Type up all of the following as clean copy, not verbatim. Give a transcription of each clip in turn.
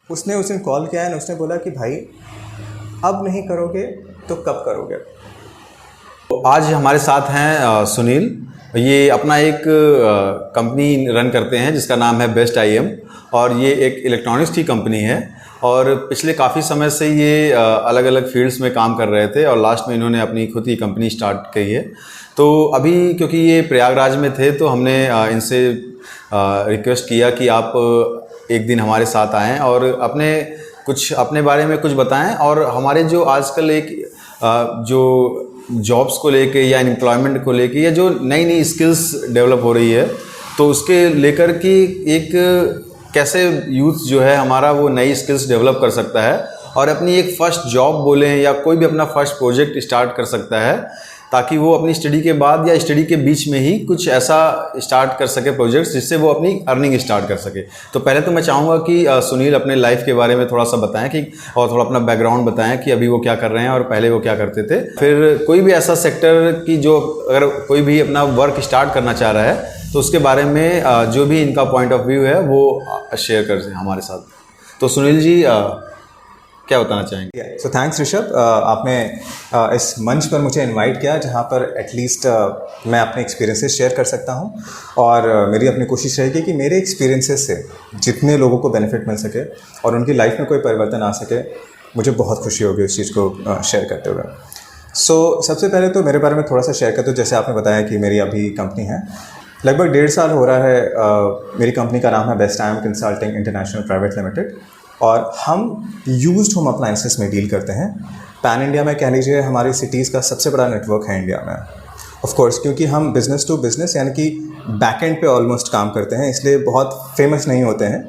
उसने उस दिन कॉल किया और उसने बोला कि भाई अब नहीं करोगे तो कब करोगे। तो आज हमारे साथ हैं सुनील। ये अपना एक कंपनी रन करते हैं जिसका नाम है बेस्ट आईएम, और ये एक इलेक्ट्रॉनिक्स की कंपनी है और पिछले काफ़ी समय से ये अलग अलग फील्ड्स में काम कर रहे थे और लास्ट में इन्होंने अपनी खुद की कंपनी स्टार्ट की है। तो अभी क्योंकि ये प्रयागराज में थे तो हमने इनसे रिक्वेस्ट किया कि आप एक दिन हमारे साथ आएं और अपने बारे में कुछ बताएं, और हमारे जो आजकल एक जो जॉब्स को लेके या एम्प्लॉयमेंट को लेके या जो नई नई स्किल्स डेवलप हो रही है तो उसके लेकर कि एक कैसे यूथ जो है हमारा वो नई स्किल्स डेवलप कर सकता है और अपनी एक फ़र्स्ट जॉब बोलें या कोई भी अपना फर्स्ट प्रोजेक्ट स्टार्ट कर सकता है, ताकि वो अपनी स्टडी के बाद या स्टडी के बीच में ही कुछ ऐसा स्टार्ट कर सके प्रोजेक्ट्स जिससे वो अपनी अर्निंग स्टार्ट कर सके। तो पहले तो मैं चाहूँगा कि सुनील अपने लाइफ के बारे में थोड़ा सा बताएं कि और थोड़ा अपना बैकग्राउंड बताएं कि अभी वो क्या कर रहे हैं और पहले वो क्या करते थे। फिर कोई भी ऐसा सेक्टर की जो अगर कोई भी अपना वर्क स्टार्ट करना चाह रहा है तो उसके बारे में जो भी इनका पॉइंट ऑफ व्यू है वो शेयर कर दें हमारे साथ। तो सुनील जी क्या बताना चाहेंगे? सो थैंक्स ऋषभ, आपने इस मंच पर मुझे इनवाइट किया जहाँ पर एटलीस्ट मैं अपने एक्सपीरियंसेस शेयर कर सकता हूँ और मेरी अपनी कोशिश रहेगी कि मेरे एक्सपीरियंसेस से जितने लोगों को बेनिफिट मिल सके और उनकी लाइफ में कोई परिवर्तन आ सके, मुझे बहुत खुशी होगी इस चीज़ को शेयर करते हुए। सो सबसे पहले तो मेरे बारे में थोड़ा सा शेयर करते हो। जैसे आपने बताया कि मेरी अभी कंपनी है, लगभग 1.5 साल हो रहा है। मेरी कंपनी का नाम है best IM consulting international private limited और हम यूज्ड होम अप्लायंसेस में डील करते हैं। पैन इंडिया में कह लीजिए हमारी सिटीज़ का सबसे बड़ा नेटवर्क है इंडिया में। ऑफ कोर्स क्योंकि हम बिज़नेस टू बिज़नेस यानी कि बैक एंड पे ऑलमोस्ट काम करते हैं, इसलिए बहुत फेमस नहीं होते हैं,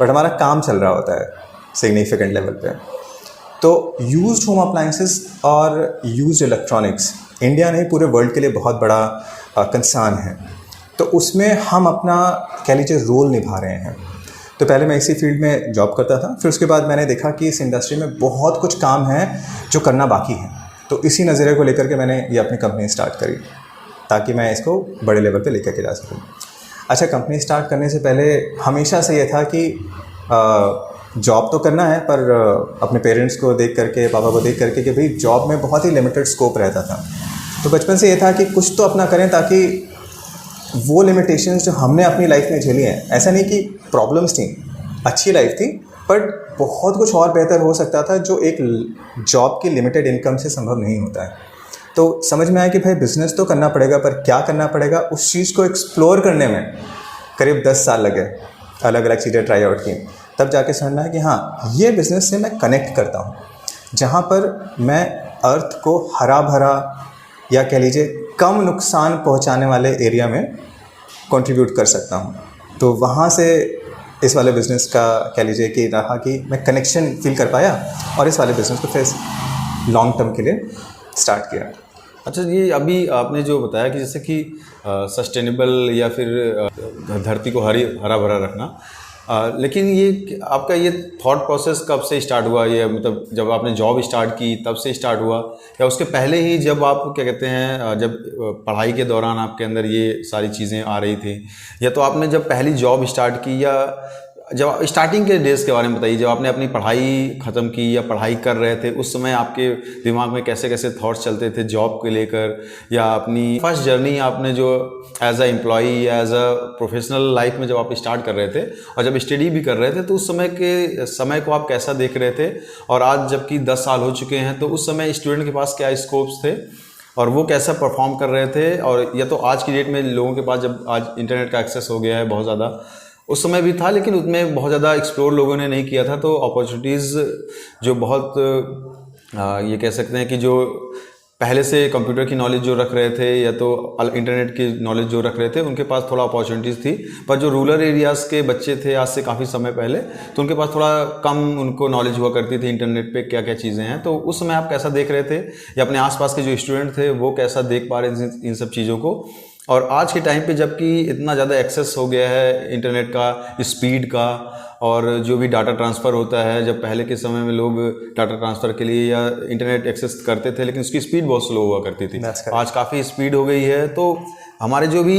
बट हमारा काम चल रहा होता है सिग्निफिकेंट लेवल पे। तो यूज्ड होम अप्लायंसेस और यूज्ड इलेक्ट्रॉनिक्स इंडिया नहीं पूरे वर्ल्ड के लिए बहुत बड़ा कंसर्न है। तो उसमें हम अपना कह लीजिए रोल निभा रहे हैं। तो पहले मैं इसी फील्ड में जॉब करता था, फिर उसके बाद मैंने देखा कि इस इंडस्ट्री में बहुत कुछ काम है जो करना बाकी है। तो इसी नज़रिए को लेकर के मैंने ये अपनी कंपनी स्टार्ट करी ताकि मैं इसको बड़े लेवल पे लेकर के जा सकूँ। अच्छा, कंपनी स्टार्ट करने से पहले हमेशा से ये था कि जॉब तो करना है, पर अपने पेरेंट्स को देख करके, पापा को देख करके कि भाई जॉब में बहुत ही लिमिटेड स्कोप रहता था। तो बचपन से ये था कि कुछ तो अपना करें ताकि वो लिमिटेशंस जो हमने अपनी लाइफ में झेली हैं, ऐसा नहीं कि प्रॉब्लम्स थी, अच्छी लाइफ थी, बट बहुत कुछ और बेहतर हो सकता था जो एक जॉब की लिमिटेड इनकम से संभव नहीं होता है। तो समझ में आया कि भाई बिज़नेस तो करना पड़ेगा, पर क्या करना पड़ेगा, उस चीज़ को एक्सप्लोर करने में करीब 10 साल लगे। अलग अलग चीज़ें ट्राई आउट की, तब जाके समझना है कि हाँ, ये बिज़नेस से मैं कनेक्ट करता हूँ, जहाँ पर मैं अर्थ को हरा भरा या कह लीजिए कम नुकसान पहुंचाने वाले एरिया में कंट्रीब्यूट कर सकता हूं। तो वहां से इस वाले बिज़नेस का कह लीजिए कि रहा कि मैं कनेक्शन फील कर पाया और इस वाले बिज़नेस को फिर लॉन्ग टर्म के लिए स्टार्ट किया। अच्छा, ये अभी आपने जो बताया कि जैसे कि सस्टेनेबल या फिर धरती को हरा भरा रखना, लेकिन ये आपका ये थॉट प्रोसेस कब से स्टार्ट हुआ? ये मतलब जब आपने जॉब स्टार्ट की तब से स्टार्ट हुआ या उसके पहले ही जब आप क्या कहते हैं जब पढ़ाई के दौरान आपके अंदर ये सारी चीज़ें आ रही थी, या तो आपने जब पहली जॉब स्टार्ट की, या जब स्टार्टिंग के डेज़ के बारे में बताइए, जब आपने अपनी पढ़ाई ख़त्म की या पढ़ाई कर रहे थे उस समय आपके दिमाग में कैसे कैसे थॉट्स चलते थे जॉब को लेकर, या अपनी फर्स्ट जर्नी आपने जो एज अ एम्प्लॉई या एज अ प्रोफेशनल लाइफ में जब आप स्टार्ट कर रहे थे और जब स्टडी भी कर रहे थे तो उस समय को आप कैसा देख रहे थे, और आज जबकि 10 साल हो चुके हैं तो उस समय स्टूडेंट के पास क्या स्कोप्स थे और वो कैसा परफॉर्म कर रहे थे, और या तो आज की डेट में लोगों के पास जब आज इंटरनेट का एक्सेस हो गया है बहुत ज़्यादा, उस समय भी था लेकिन उसमें बहुत ज़्यादा एक्सप्लोर लोगों ने नहीं किया था, तो अपॉर्चुनिटीज़ जो बहुत ये कह सकते हैं कि जो पहले से कंप्यूटर की नॉलेज जो रख रहे थे या तो इंटरनेट की नॉलेज जो रख रहे थे उनके पास थोड़ा अपॉर्चुनिटीज़ थी, पर जो रूरल एरियाज़ के बच्चे थे आज से काफ़ी समय पहले तो उनके पास थोड़ा कम उनको नॉलेज हुआ करती थी इंटरनेट पे क्या क्या चीज़ें हैं। तो उस समय आप कैसा देख रहे थे, या अपने आसपास के जो स्टूडेंट थे वो कैसा देख पा रहे थे इन सब चीज़ों को? और आज के टाइम पे जबकि इतना ज़्यादा एक्सेस हो गया है इंटरनेट का, स्पीड का, और जो भी डाटा ट्रांसफ़र होता है, जब पहले के समय में लोग डाटा ट्रांसफ़र के लिए या इंटरनेट एक्सेस करते थे लेकिन उसकी स्पीड बहुत स्लो हुआ करती थी। That's correct. आज काफ़ी स्पीड हो गई है, तो हमारे जो भी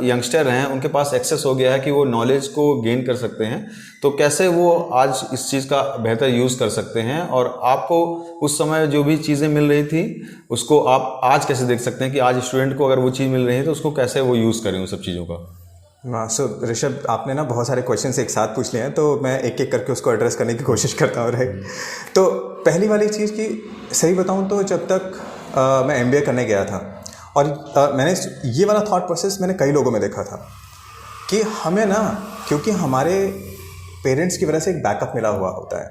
यंगस्टर हैं उनके पास एक्सेस हो गया है कि वो नॉलेज को गेन कर सकते हैं। तो कैसे वो आज इस चीज़ का बेहतर यूज़ कर सकते हैं, और आपको उस समय जो भी चीज़ें मिल रही थी उसको आप आज कैसे देख सकते हैं कि आज स्टूडेंट को अगर वो चीज़ मिल रही है तो उसको कैसे वो यूज़ करें उन सब चीज़ों का? हाँ, सो ऋषभ, आपने ना बहुत सारे क्वेश्चन एक साथ पूछ लिए हैं, तो मैं एक एक करके उसको एड्रेस करने की कोशिश करता हूँ, राइट। तो पहली वाली चीज़ की सही बताऊँ तो जब तक मैं एमबीए करने गया था, और मैंने ये वाला थॉट प्रोसेस मैंने कई लोगों में देखा था कि हमें ना, क्योंकि हमारे पेरेंट्स की वजह से एक बैकअप मिला हुआ होता है,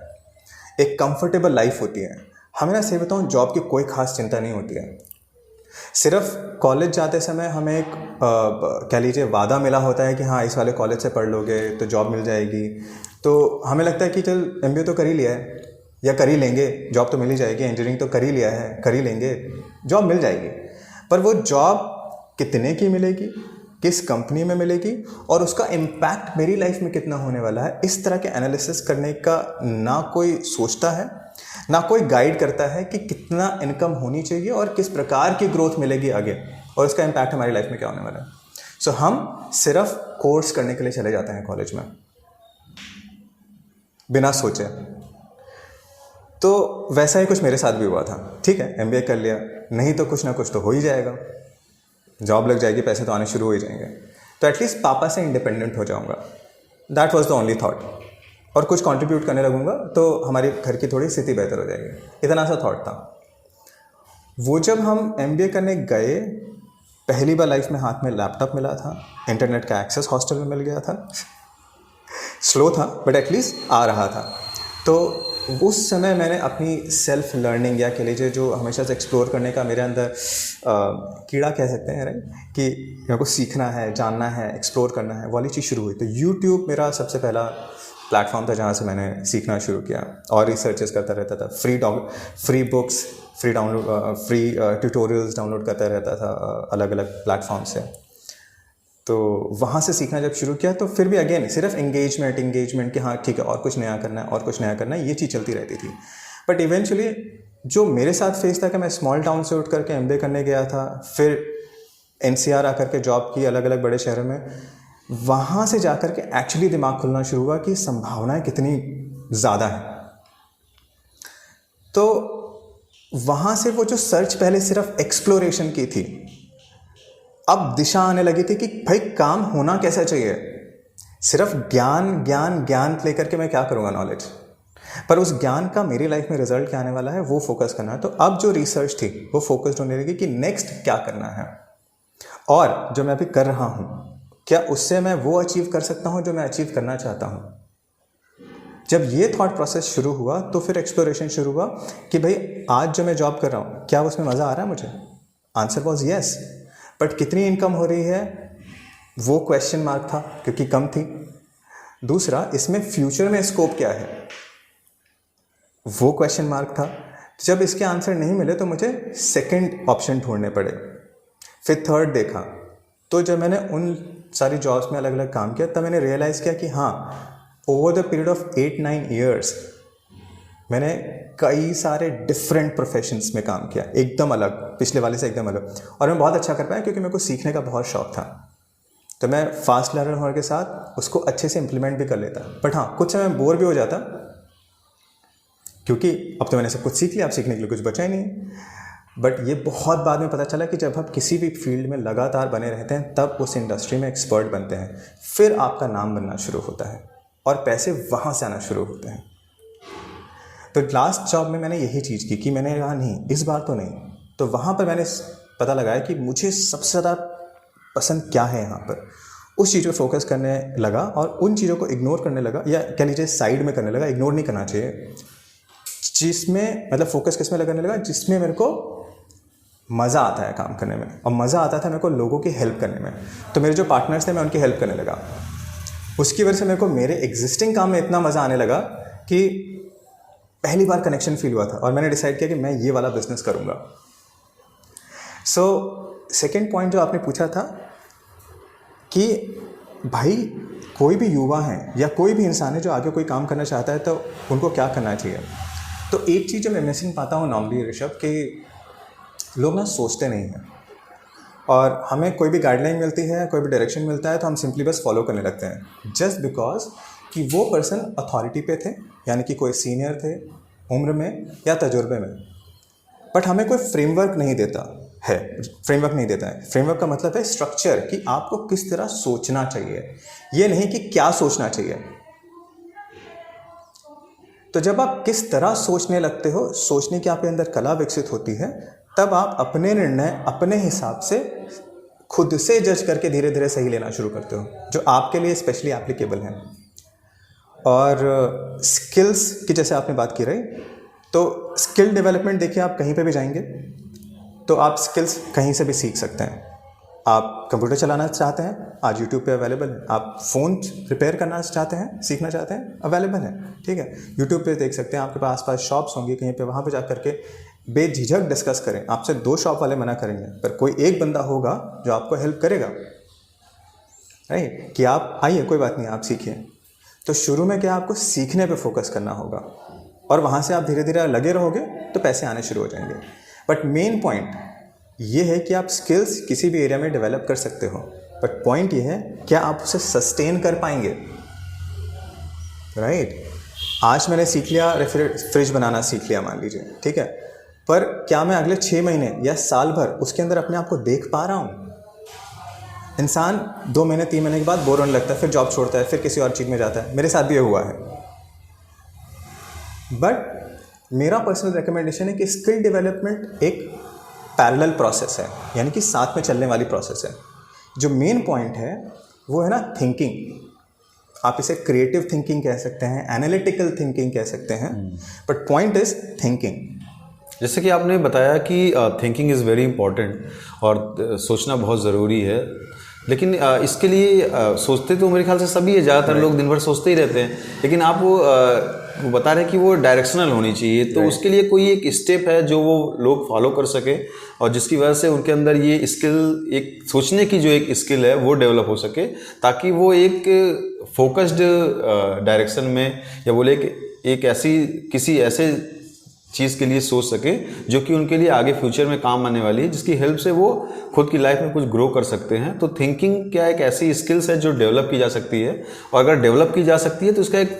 एक कंफर्टेबल लाइफ होती है, हमें ना सही बताऊँ जॉब की कोई खास चिंता नहीं होती है। सिर्फ कॉलेज जाते समय हमें एक कह लीजिए वादा मिला होता है कि हाँ इस वाले कॉलेज से पढ़ लोगे तो जॉब मिल जाएगी, तो हमें लगता है कि चल एमबीए तो कर ही लिया है या कर ही लेंगे, जॉब तो मिल ही जाएगी, इंजीनियरिंग तो कर ही लिया है, कर ही लेंगे, जॉब मिल जाएगी। पर वो जॉब कितने की मिलेगी, किस कंपनी में मिलेगी, और उसका इम्पैक्ट मेरी लाइफ में कितना होने वाला है, इस तरह के एनालिसिस करने का ना कोई सोचता है, ना कोई गाइड करता है कि कितना इनकम होनी चाहिए और किस प्रकार की ग्रोथ मिलेगी आगे, और उसका इम्पैक्ट हमारी लाइफ में क्या होने वाला है। सो हम सिर्फ कोर्स करने के लिए चले जाते हैं कॉलेज में बिना सोचे। तो वैसा ही कुछ मेरे साथ भी हुआ था। ठीक है, एमबीए कर लिया, नहीं तो कुछ ना कुछ तो हो ही जाएगा, जॉब लग जाएगी, पैसे तो आने शुरू हो ही जाएंगे, तो एटलीस्ट पापा से इंडिपेंडेंट हो जाऊंगा। That was the only thought. और कुछ कंट्रीब्यूट करने लगूंगा तो हमारी घर की थोड़ी स्थिति बेहतर हो जाएगी, इतना सा थॉट था। वो जब हम एमबीए करने गए, पहली बार लाइफ में हाथ में लैपटॉप मिला था, इंटरनेट का एक्सेस हॉस्टल में मिल गया था, स्लो था बट एटलीस्ट आ रहा था। तो उस समय मैंने अपनी सेल्फ लर्निंग, या कह लीजिए जो हमेशा से एक्सप्लोर करने का मेरे अंदर कीड़ा कह सकते हैं, राइट, कि मेरे को सीखना है, जानना है, एक्सप्लोर करना है, वाली चीज़ शुरू हुई। तो यूट्यूब मेरा सबसे पहला प्लेटफॉर्म था जहाँ से मैंने सीखना शुरू किया, और रिसर्चेस करता रहता था, free books, free tutorials download करता रहता था अलग अलग प्लेटफॉर्म से। तो वहाँ से सीखना जब शुरू किया तो फिर भी अगेन सिर्फ एंगेजमेंट कि हाँ ठीक है और कुछ नया करना है और कुछ नया करना है, ये चीज़ चलती रहती थी। बट इवेंचुअली जो मेरे साथ फेस था कि मैं स्मॉल टाउन से उठ करके एमबीए करने गया था, फिर एनसीआर आकर के जॉब की अलग अलग बड़े शहरों में, वहाँ से जाकर के एक्चुअली दिमाग खुलना शुरू हुआ कि संभावनाएं कितनी ज़्यादा हैं। तो वहाँ से वो जो सर्च पहले सिर्फ एक्सप्लोरेशन की थी, अब दिशा आने लगी थी कि भाई काम होना कैसा चाहिए। सिर्फ ज्ञान लेकर के मैं क्या करूँगा, नॉलेज, पर उस ज्ञान का मेरी लाइफ में रिजल्ट क्या आने वाला है वो फोकस करना है। तो अब जो रिसर्च थी वो फोकस्ड होने लगी कि नेक्स्ट क्या करना है, और जो मैं अभी कर रहा हूँ क्या उससे मैं वो अचीव कर सकता हूँ जो मैं अचीव करना चाहता हूँ। जब ये थॉट प्रोसेस शुरू हुआ तो फिर एक्सप्लोरेशन शुरू हुआ कि भाई आज जो मैं जॉब कर रहा हूँ क्या उसमें मज़ा आ रहा है मुझे। आंसर वॉज येस, बट कितनी इनकम हो रही है वो क्वेश्चन मार्क था क्योंकि कम थी। दूसरा, इसमें फ्यूचर में स्कोप क्या है वो क्वेश्चन मार्क था। जब इसके आंसर नहीं मिले तो मुझे सेकंड ऑप्शन ढूंढने पड़े, फिर थर्ड देखा। तो जब मैंने उन सारी जॉब्स में अलग अलग काम किया तब मैंने रियलाइज़ किया कि हाँ, over the period of 8-9 years मैंने कई सारे डिफरेंट प्रोफेशंस में काम किया, एकदम अलग, पिछले वाले से एकदम अलग, और मैं बहुत अच्छा कर पाया क्योंकि मेरे को सीखने का बहुत शौक था। तो मैं फास्ट लर्नर होने के साथ उसको अच्छे से इम्प्लीमेंट भी कर लेता। बट हाँ, कुछ समय बोर भी हो जाता क्योंकि अब तो मैंने सब कुछ सीख लिया, अब सीखने के लिए कुछ बचा ही नहीं। बट ये बहुत बाद में पता चला कि जब आप किसी भी फील्ड में लगातार बने रहते हैं तब उस इंडस्ट्री में एक्सपर्ट बनते हैं, फिर आपका नाम बनना शुरू होता है और पैसे वहाँ से आना शुरू होते हैं। तो लास्ट जॉब में मैंने यही चीज़ की कि मैंने कहा नहीं, इस बार तो नहीं। तो वहाँ पर मैंने पता लगाया कि मुझे सबसे ज़्यादा पसंद क्या है यहाँ पर, उस चीज़ पर फोकस करने लगा और उन चीज़ों को इग्नोर करने लगा, या कह लीजिए साइड में करने लगा, इग्नोर नहीं करना चाहिए। जिसमें मतलब फोकस किस में लगाने लगा, जिसमें मेरे को मज़ा आता है काम करने में, और मज़ा आता था मेरे को लोगों की हेल्प करने में। तो मेरे जो पार्टनर्स थे मैं उनकी हेल्प करने लगा। उसकी वजह से मेरे को मेरे एग्जिस्टिंग काम में इतना मज़ा आने लगा कि पहली बार कनेक्शन फील हुआ था और मैंने डिसाइड किया कि मैं ये वाला बिजनेस करूँगा। सो सेकेंड पॉइंट जो आपने पूछा था कि भाई कोई भी युवा हैं या कोई भी इंसान है जो आगे कोई काम करना चाहता है तो उनको क्या करना चाहिए। तो एक चीज़ जो मैं मिसिंग पाता हूँ नॉर्मली ऋषभ, कि लोग ना सोचते नहीं हैं, और हमें कोई भी गाइडलाइन मिलती है, कोई भी डायरेक्शन मिलता है तो हम सिंपली बस फॉलो करने लगते हैं जस्ट बिकॉज कि वो पर्सन अथॉरिटी पे थे, यानी कि कोई सीनियर थे उम्र में या तजुर्बे में। बट हमें कोई फ्रेमवर्क नहीं देता है, फ्रेमवर्क का मतलब है स्ट्रक्चर, कि आपको किस तरह सोचना चाहिए, ये नहीं कि क्या सोचना चाहिए। तो जब आप किस तरह सोचने लगते हो, सोचने की आपके अंदर कला विकसित होती है, तब आप अपने निर्णय अपने हिसाब से खुद से जज करके धीरे धीरे सही लेना शुरू करते हो, जो आपके लिए स्पेशली एप्लीकेबल है। और स्किल्स की जैसे आपने बात की रही, तो स्किल डेवलपमेंट देखिए, आप कहीं पे भी जाएंगे तो आप स्किल्स कहीं से भी सीख सकते हैं। आप कंप्यूटर चलाना चाहते हैं, आज यूट्यूब पे अवेलेबल। आप फ़ोन रिपेयर करना चाहते हैं, सीखना चाहते हैं, अवेलेबल है, ठीक है। यूट्यूब पे देख सकते हैं, आपके पास आसपास शॉप्स होंगी कहीं पे, वहाँ पे जा करके बेझिझक डिस्कस करें। आपसे 2 शॉप वाले मना करेंगे, पर कोई एक बंदा होगा जो आपको हेल्प करेगा, राइट, कि आप आइए, कोई बात नहीं, आप सीखिए। तो शुरू में क्या, आपको सीखने पे फोकस करना होगा, और वहाँ से आप धीरे धीरे लगे रहोगे तो पैसे आने शुरू हो जाएंगे। बट मेन पॉइंट ये है कि आप स्किल्स किसी भी एरिया में डेवलप कर सकते हो, बट पॉइंट ये है क्या आप उसे सस्टेन कर पाएंगे, राइट। आज मैंने सीख लिया, फ्रिज बनाना सीख लिया मान लीजिए, ठीक है, पर क्या मैं अगले 6 महीने या साल भर उसके अंदर अपने आप को देख पा रहा हूँ? इंसान 2 महीने 3 महीने के बाद बोर होने लगता है, फिर जॉब छोड़ता है, फिर किसी और चीज़ में जाता है। मेरे साथ भी ये हुआ है। बट मेरा पर्सनल रिकमेंडेशन है कि स्किल डेवलपमेंट एक पैरेलल प्रोसेस है, यानी कि साथ में चलने वाली प्रोसेस है। जो मेन पॉइंट है वो है ना थिंकिंग। आप इसे क्रिएटिव थिंकिंग कह सकते हैं, एनालिटिकल थिंकिंग कह सकते हैं, बट पॉइंट इज थिंकिंग। जैसे कि आपने बताया कि थिंकिंग इज़ वेरी इंपॉर्टेंट और सोचना बहुत ज़रूरी है, लेकिन इसके लिए सोचते तो मेरे ख्याल से सभी है, ज़्यादातर लोग दिन भर सोचते ही रहते हैं, लेकिन आप वो बता रहे हैं कि वो डायरेक्शनल होनी चाहिए, तो उसके लिए कोई एक स्टेप है जो वो लोग फॉलो कर सके और जिसकी वजह से उनके अंदर ये स्किल, एक सोचने की जो एक स्किल है वो डेवलप हो सके, ताकि वो एक फोकस्ड डायरेक्शन में या बोले एक ऐसी किसी ऐसे चीज़ के लिए सोच सके जो कि उनके लिए आगे फ्यूचर में काम आने वाली है, जिसकी हेल्प से वो खुद की लाइफ में कुछ ग्रो कर सकते हैं। तो थिंकिंग क्या एक ऐसी स्किल्स है जो डेवलप की जा सकती है, और अगर डेवलप की जा सकती है तो उसका एक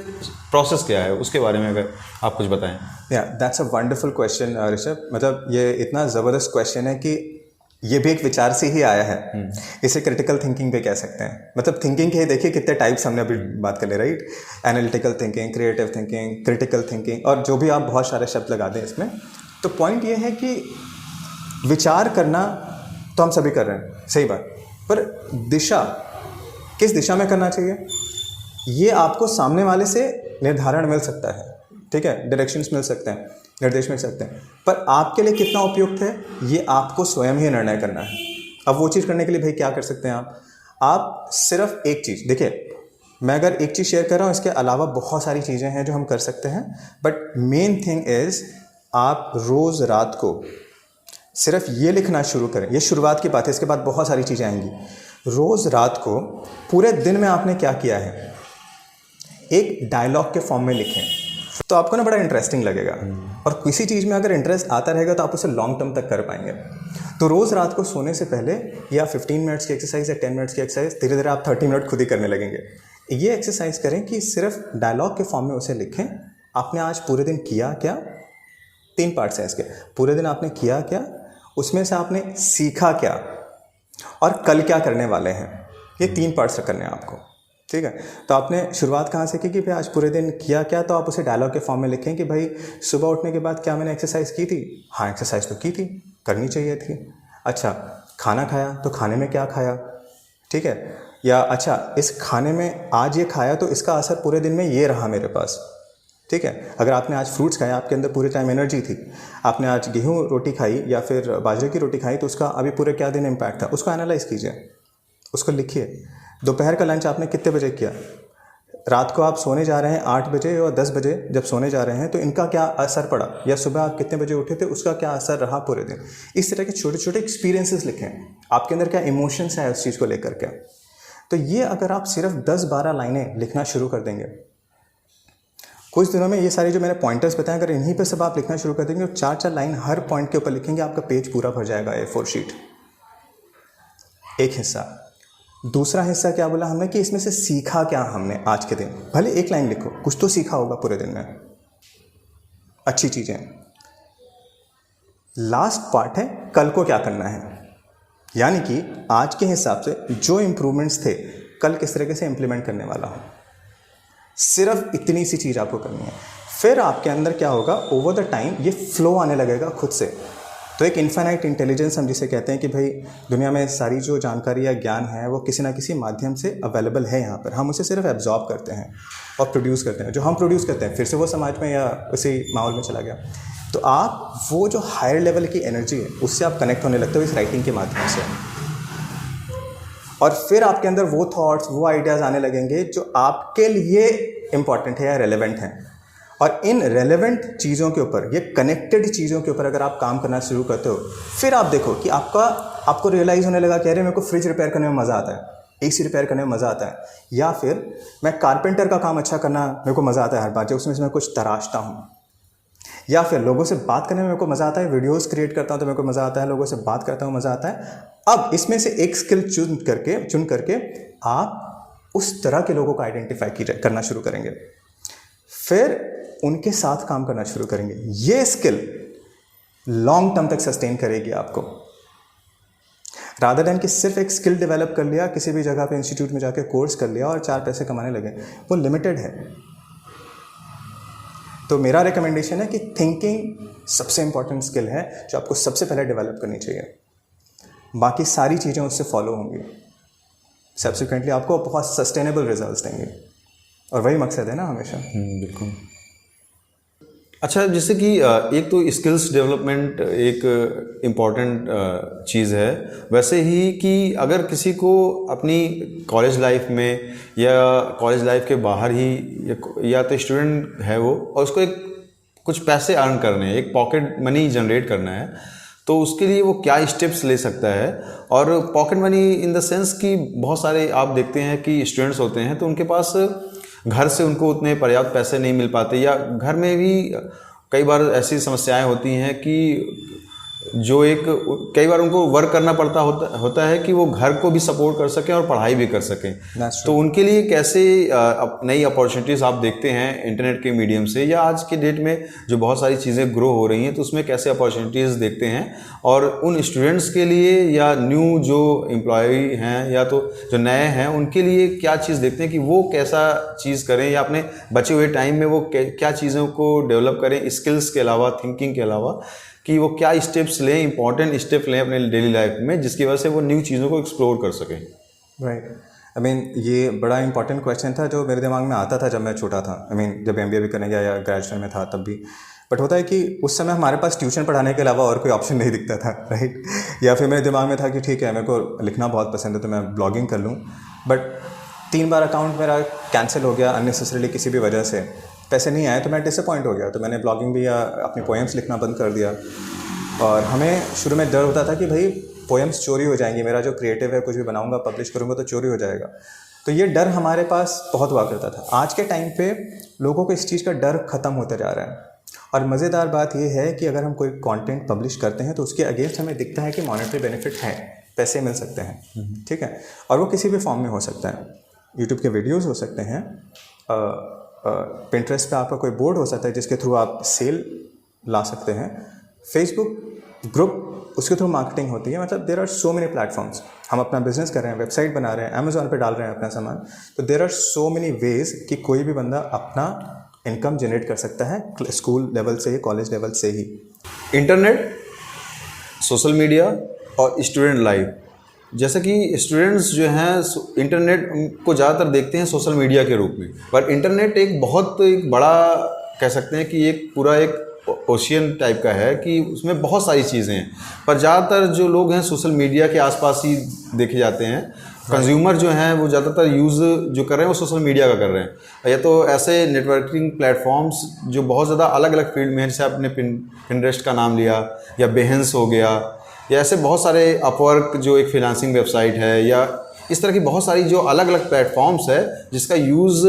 प्रोसेस क्या है, उसके बारे में अगर आप कुछ बताएं। या that's a wonderful question Rishabh. मतलब ये इतना ज़बरदस्त क्वेश्चन है कि ये भी एक विचार से ही आया है। इसे क्रिटिकल थिंकिंग भी कह सकते हैं। मतलब थिंकिंग के देखिए कितने टाइप्स हमने अभी बात कर ले, right. Analytical thinking, creative thinking, critical thinking, और जो भी आप बहुत सारे शब्द लगा दें इसमें। तो पॉइंट ये है कि विचार करना तो हम सभी कर रहे हैं, सही बात, पर दिशा किस दिशा में करना चाहिए ये आपको सामने वाले से निर्धारण मिल सकता है, ठीक है, डायरेक्शंस मिल सकते हैं, निर्देश मिल सकते हैं, पर आपके लिए कितना उपयुक्त है ये आपको स्वयं ही निर्णय करना है। अब वो चीज़ करने के लिए भाई क्या कर सकते हैं आप सिर्फ एक चीज़ देखिए, मैं अगर एक चीज़ शेयर कर रहा हूँ, इसके अलावा बहुत सारी चीज़ें हैं जो हम कर सकते हैं, बट मेन थिंग इज़ आप रोज़ रात को सिर्फ ये लिखना शुरू करें। ये शुरुआत की बात है, इसके बाद बहुत सारी चीज़ें आएंगी। रोज़ रात को पूरे दिन में आपने क्या किया है एक डायलॉग के फॉर्म में लिखें, तो आपको ना बड़ा इंटरेस्टिंग लगेगा। और किसी चीज़ में अगर इंटरेस्ट आता रहेगा तो आप उसे लॉन्ग टर्म तक कर पाएंगे। तो रोज़ रात को सोने से पहले या 15 मिनट्स की एक्सरसाइज या 10 मिनट्स की एक्सरसाइज, धीरे धीरे आप 30 मिनट खुद ही करने लगेंगे। ये एक्सरसाइज करें कि सिर्फ डायलॉग के फॉर्म में उसे लिखें। आपने आज पूरे दिन किया क्या, 3 पार्ट्स हैं इसके। पूरे दिन आपने किया क्या, उसमें से आपने सीखा क्या, और कल क्या करने वाले हैं। ये 3 पार्ट्स करने हैं आपको, ठीक है। तो आपने शुरुआत कहाँ से की कि भाई आज पूरे दिन किया क्या, तो आप उसे डायलॉग के फॉर्म में लिखें कि भाई सुबह उठने के बाद क्या मैंने एक्सरसाइज की थी, हाँ एक्सरसाइज तो की थी, करनी चाहिए थी। अच्छा खाना खाया तो खाने में क्या खाया, ठीक है, या अच्छा इस खाने में आज ये खाया तो इसका असर पूरे दिन में ये रहा मेरे पास, ठीक है। अगर आपने आज फ्रूट्स खाया, आपके अंदर पूरे टाइम एनर्जी थी। आपने आज गेहूँ रोटी खाई या फिर बाजरे की रोटी खाई, तो उसका अभी पूरे क्या दिन इम्पैक्ट था, उसको एनालाइज कीजिए, उसको लिखिए। दोपहर का लंच आपने कितने बजे किया, रात को आप सोने जा रहे हैं 8 बजे और 10 बजे जब सोने जा रहे हैं तो इनका क्या असर पड़ा, या सुबह आप कितने बजे उठे थे उसका क्या असर रहा पूरे दिन। इस तरह के छोटे छोटे एक्सपीरियंसेस लिखें, आपके अंदर क्या इमोशंस है उस चीज़ को लेकर के। तो ये अगर आप सिर्फ 10-12 लाइनें लिखना शुरू कर देंगे, कुछ दिनों में ये सारे जो मैंने पॉइंटर्स बताए, अगर इन्हीं पे सब आप लिखना शुरू कर देंगे और 4-4 लाइन हर पॉइंट के ऊपर लिखेंगे, आपका पेज पूरा भर जाएगा A4 शीट। एक हिस्सा। दूसरा हिस्सा क्या बोला हमने कि इसमें से सीखा क्या हमने आज के दिन। भले एक लाइन लिखो, कुछ तो सीखा होगा पूरे दिन में, अच्छी चीज़ें। लास्ट पार्ट है कल को क्या करना है, यानी कि आज के हिसाब से जो इम्प्रूवमेंट्स थे कल किस तरीके से इम्प्लीमेंट करने वाला हूँ। सिर्फ इतनी सी चीज़ आपको करनी है। फिर आपके अंदर क्या होगा, ओवर द टाइम ये फ्लो आने लगेगा खुद से। तो एक इन्फाइनाइट इंटेलिजेंस हम जिसे कहते हैं कि भाई दुनिया में सारी जो जानकारी या ज्ञान है वो किसी ना किसी माध्यम से अवेलेबल है यहाँ पर, हम उसे सिर्फ एब्जॉर्ब करते हैं और प्रोड्यूस करते हैं। जो हम प्रोड्यूस करते हैं फिर से वो समाज में या उसी माहौल में चला गया। तो आप वो जो हायर लेवल की एनर्जी है उससे आप कनेक्ट होने लगते हो इस राइटिंग के माध्यम से, और फिर आपके अंदर वो थॉट्स, वो आइडियाज़ आने लगेंगे जो आपके लिए इम्पॉर्टेंट है या रेलेवेंट हैं। और इन रेलेवेंट चीज़ों के ऊपर, ये कनेक्टेड चीज़ों के ऊपर अगर आप काम करना शुरू करते हो, फिर आप देखो कि आपको रियलाइज़ होने लगा कि अरे मेरे को फ्रिज रिपेयर करने में मज़ा आता है, AC रिपेयर करने में मज़ा आता है, या फिर मैं कारपेंटर का काम अच्छा करना मेरे को मज़ा आता है हर बार जब उसमें मैं कुछ तराशता हूँ, या फिर लोगों से बात करने में मेरे को मज़ा आता है, वीडियोस क्रिएट करता हूँ तो मेरे को मज़ा आता है, लोगों से बात करता हूँ मज़ा आता है। अब इसमें से एक स्किल चुन करके आप उस तरह के लोगों को आइडेंटिफाई करना शुरू करेंगे, फिर उनके साथ काम करना शुरू करेंगे। ये स्किल लॉन्ग टर्म तक सस्टेन करेगी आपको, रादर देन कि सिर्फ एक स्किल डेवलप कर लिया, किसी भी जगह पे इंस्टीट्यूट में जाके कोर्स कर लिया और 4 पैसे कमाने लगे, वो लिमिटेड है। तो मेरा रिकमेंडेशन है कि थिंकिंग सबसे इंपॉर्टेंट स्किल है जो आपको सबसे पहले डेवलप करनी चाहिए। बाकी सारी चीज़ें उससे फॉलो होंगी, सब्सिक्वेंटली आपको बहुत सस्टेनेबल रिजल्ट्स देंगे, और वही मकसद है ना हमेशा। बिल्कुल। अच्छा, जैसे कि एक तो स्किल्स डेवलपमेंट एक इम्पॉर्टेंट चीज़ है, वैसे ही कि अगर किसी को अपनी कॉलेज लाइफ में या कॉलेज लाइफ के बाहर ही या तो स्टूडेंट है वो और उसको एक कुछ पैसे अर्न करने हैं, एक पॉकेट मनी जनरेट करना है, तो उसके लिए वो क्या स्टेप्स ले सकता है। और pocket money in the sense कि बहुत सारे आप देखते हैं कि स्टूडेंट्स होते हैं तो उनके पास घर से उनको उतने पर्याप्त पैसे नहीं मिल पाते, या घर में भी कई बार ऐसी समस्याएं होती हैं कि कई बार उनको वर्क करना पड़ता होता है कि वो घर को भी सपोर्ट कर सकें और पढ़ाई भी कर सकें। तो उनके लिए कैसे नई अपॉर्चुनिटीज़ आप देखते हैं इंटरनेट के मीडियम से, या आज के डेट में जो बहुत सारी चीज़ें ग्रो हो रही हैं तो उसमें कैसे अपॉर्चुनिटीज़ देखते हैं, और उन स्टूडेंट्स के लिए या न्यू जो एम्प्लॉय हैं या तो जो नए हैं उनके लिए क्या चीज़ देखते हैं कि वो कैसा चीज़ करें, या अपने बचे हुए टाइम में वो क्या चीज़ों को डेवलप करें स्किल्स के अलावा, थिंकिंग के अलावा, कि वो क्या स्टेप्स लें, इंपॉर्टेंट स्टेप लें अपने डेली लाइफ में जिसकी वजह से वो न्यू चीज़ों को एक्सप्लोर कर सकें। राइट। आई मीन ये बड़ा इंपॉर्टेंट क्वेश्चन था जो मेरे दिमाग में आता था जब मैं छोटा था। आई मीन जब MBA भी करने गया या ग्रेजुएशन में था तब भी। बट होता है कि उस समय हमारे पास ट्यूशन पढ़ाने के अलावा और कोई ऑप्शन नहीं दिखता था, राइट। या फिर मेरे दिमाग में था कि ठीक है मेरे को लिखना बहुत पसंद है तो मैं ब्लॉगिंग कर लूँ, बट 3 बार अकाउंट मेरा कैंसिल हो गया अननेसेसरीली किसी भी वजह से, पैसे नहीं आए तो मैं डिसअपॉइंट हो गया। तो मैंने ब्लॉगिंग भी या अपनी पोएम्स लिखना बंद कर दिया। और हमें शुरू में डर होता था कि भाई पोएम्स चोरी हो जाएंगी, मेरा जो क्रिएटिव है कुछ भी बनाऊंगा पब्लिश करूंगा तो चोरी हो जाएगा। तो ये डर हमारे पास बहुत हुआ करता था। आज के टाइम पे लोगों को इस चीज़ का डर ख़त्म होता जा रहा है। और मज़ेदार बात ये है कि अगर हम कोई कंटेंट पब्लिश करते हैं तो उसके अगेंस्ट हमें दिखता है कि मॉनेटरी बेनिफिट है, पैसे मिल सकते हैं, ठीक है। और वो किसी भी फॉर्म में हो सकता है, यूट्यूब के वीडियोज़ हो सकते हैं, पिंटरेस्ट पे आपका कोई बोर्ड हो सकता है जिसके थ्रू आप सेल ला सकते हैं, फेसबुक ग्रुप उसके थ्रू मार्केटिंग होती है। मतलब there are so many platforms. हम अपना बिजनेस कर रहे हैं, वेबसाइट बना रहे हैं, अमेजोन पे डाल रहे हैं अपना सामान, तो there are so many ways कि कोई भी बंदा अपना इनकम जनरेट कर सकता है स्कूल लेवल से ही, कॉलेज लेवल से ही। इंटरनेट, सोशल मीडिया और स्टूडेंट लाइफ, जैसे कि स्टूडेंट्स जो हैं इंटरनेट को ज़्यादातर देखते हैं सोशल मीडिया के रूप में, पर इंटरनेट एक बड़ा कह सकते हैं कि एक पूरा एक ओशियन टाइप का है कि उसमें बहुत सारी चीज़ें हैं, पर ज़्यादातर जो लोग हैं सोशल मीडिया के आसपास ही देखे जाते हैं। कंज्यूमर जो हैं वो ज़्यादातर यूज़ जो कर रहे हैं वो सोशल मीडिया का कर रहे हैं, या तो ऐसे नेटवर्किंग प्लेटफॉर्म्स जो बहुत ज़्यादा अलग अलग फील्ड में हैं, जैसे आपने पिंटरेस्ट का नाम लिया, या बेहेंस हो गया, या ऐसे बहुत सारे अपवर्क जो एक फ्रीलांसिंग वेबसाइट है, या इस तरह की बहुत सारी जो अलग अलग प्लेटफॉर्म्स है जिसका यूज़